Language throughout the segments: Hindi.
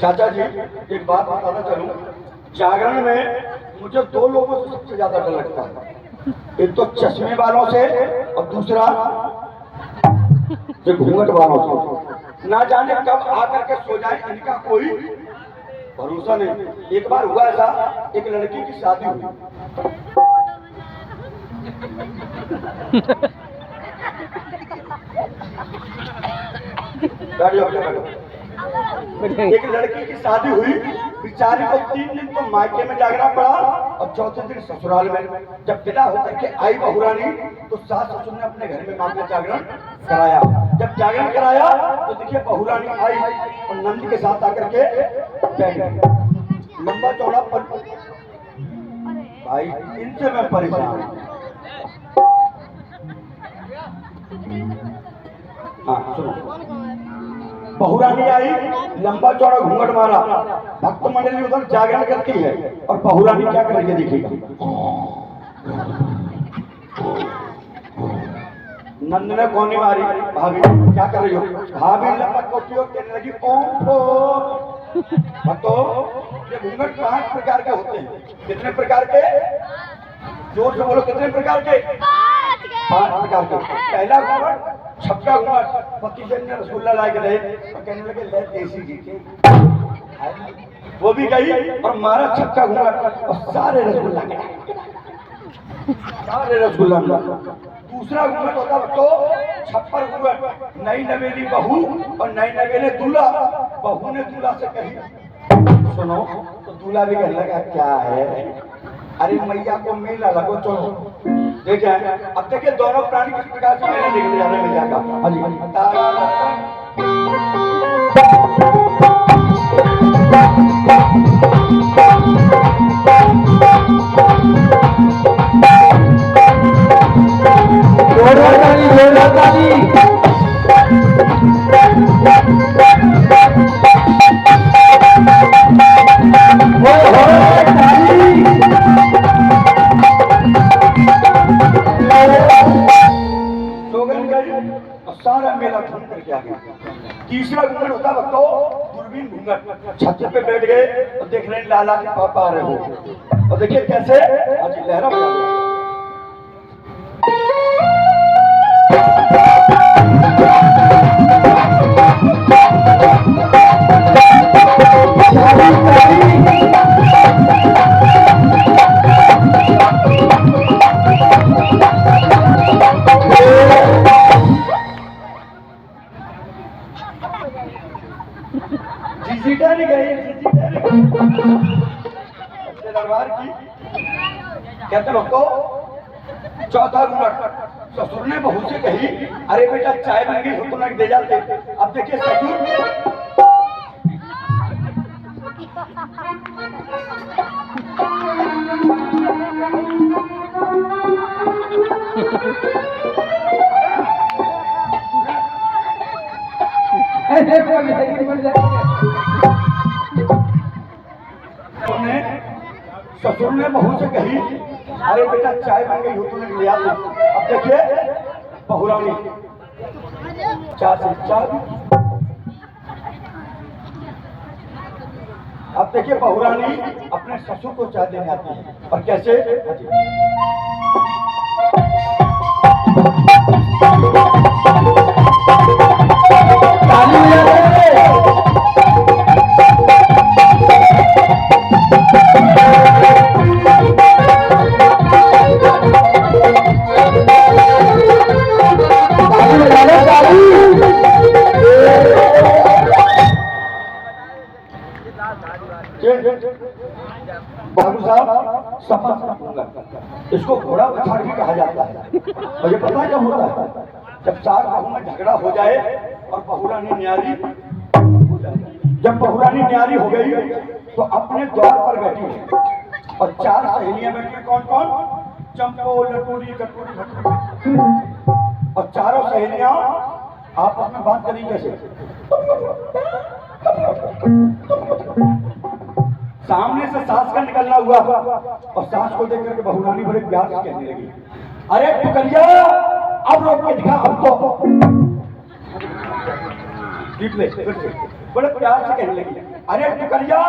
चाचा जी एक बात बताना चलूं, जागरण में मुझे दो लोगों से सबसे ज्यादा डर लगता है। एक तो चश्मे वालों से और दूसरा जो घूंघट वालों से। ना जाने कब आकर के सो जाए, इनका कोई भरोसा नहीं। एक बार हुआ ऐसा, एक लड़की की शादी हुई। एक लड़की की शादी हुई, बेचारी को 3 दिन तो मायके में जागना पड़ा और चौथे दिन ससुराल में। जब विदा होकर के आई बहुरानी तो सास ससुर ने अपने घर में मां का जागरण कराया। जब जागरण कराया तो देखिए बहुरानी आई और नंद के साथ आकर के बैठ गई। लंबा चौड़ा पल भाई, इनसे मैं परेशान। हाँ सुनो, बहुरानी आई, लंबा चौड़ा घूंघट मारा, भक्त मंडली उधर जागरण करती है और बहुरानी क्या कर रही है देखिएगा। नंद ने कौनी मारी, भाभी क्या कर रही हो? भाभी लपक को कहने लगी ओम भक्तो, ये घूंघट 5 प्रकार के होते हैं। कितने प्रकार के? जोर से बोलो, कितने प्रकार के? 5 प्रकार के। पहला घूंघट छक्का घूंघट, पति जन ने रसगुल्ला ला के रहे और कहने लगे ले देसी घी के, वो भी गई और मारा छक्का घूंघट और सारे रसगुल्ला सारे रसगुल्ला। दूसरा घूंघट होता तो छप्पर घूंघट, नई नवेली बहू और नई नवेले दूल्हा। बहू ने दूल्हा से कही सुनो, तो दूल्हा भी कहने लगा क्या है, अरे मैया को मेला लगो चलो देखे। अब देखिए दोनों प्राणी किस प्रकार से मेला देखने जा रहे हैं मैया का। हाँ जी, सारा मेला घूम करके आ गया। तीसरा घूंघट होता भक्तो दूरबीन घूंघट, छत पे बैठ गए और देख रहे लाला के पापा आ रहे हो और देखिए कैसे आज लहरा दरबार की। कहते भक्तो चौथा घूंघट, ससुर ने बहू से कही अरे बेटा चाय बन गई हो तो न दे जाते। अब देखिए ससुर ससुर ने बहू से कही अरे बेटा चाय बन गई हो तो ले आते। अब देखिए बहुरानी चार से चार। अब देखिए बहुरानी अपने ससुर को चाय देने आती है और कैसे बाबू साहब सपा, इसको घोड़ा पछाड़ भी कहा जाता है। और ये पता क्या होता है, जब 4 बहू में झगड़ा हो जाए और बहुरानी न्यारी हो जाए। जब बहुरानी न्यारी हो गई तो अपने द्वार पर बैठी और 4 सहेलियां बैठी। कौन कौन? चंपो, लटूरी, कटोरी, भटूरी। और चारों सहेलियां आपस में बात करी कैसे? सामने से सास का निकलना हुआ और सास को देख करके बहुरानी बड़े प्यार से कहने लगी अरे टुकरिया अब रोक के दिखा, अब तो बड़े प्यार से कहने लगी, अरे टुकरिया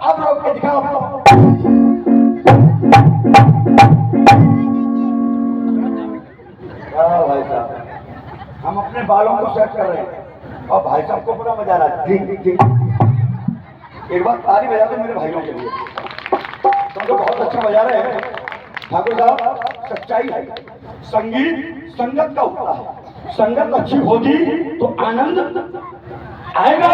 अब रोक के दिखा। भाई साहब हम अपने बालों को सेट कर रहे हैं और भाई साहब को बड़ा मजा आ रहा है। एक बार ताली बजा दो मेरे भाइयों के लिए, तुम तो बहुत अच्छा बजा रहे हैं। ठाकुर साहब सच्चाई है, संगीत संगत का होता है, संगत अच्छी होगी तो आनंद आएगा।